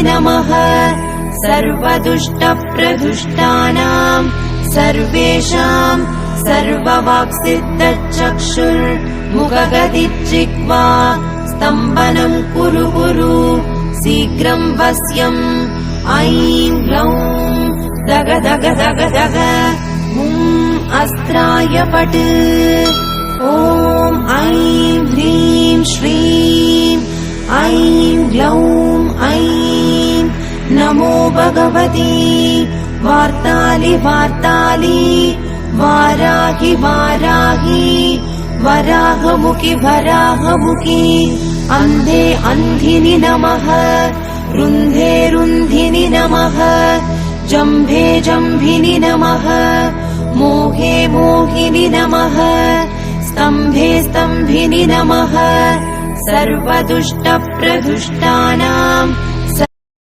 नमः सर्वदुष्टप्रदुष्टानाम् सर्वेषाम् सर्ववाक्सिद्धचक्षुर्मुखगतिर्जिह्वा स्तम्भनम् कुरु कुरु शीघ्रम् वश्यम् ऐं ग्लौं दग दग दग दग अस्त्राय पट् ॐ ऐं ह्रीं श्रीं ऐं ग्लौं ऐं नमो भगवती वार्तालि वार्तालि वाराहि वाराहि वराहमुखि वराहमुखि अन्धे अन्धिनि नमः रुन्धे रुन्धिनि नमः जम्भे जम्भिनि नमः मोहे मोहिनि नमः स्तम्भे स्तम्भिनि नमः सर्वदुष्टप्रदुष्टानाम्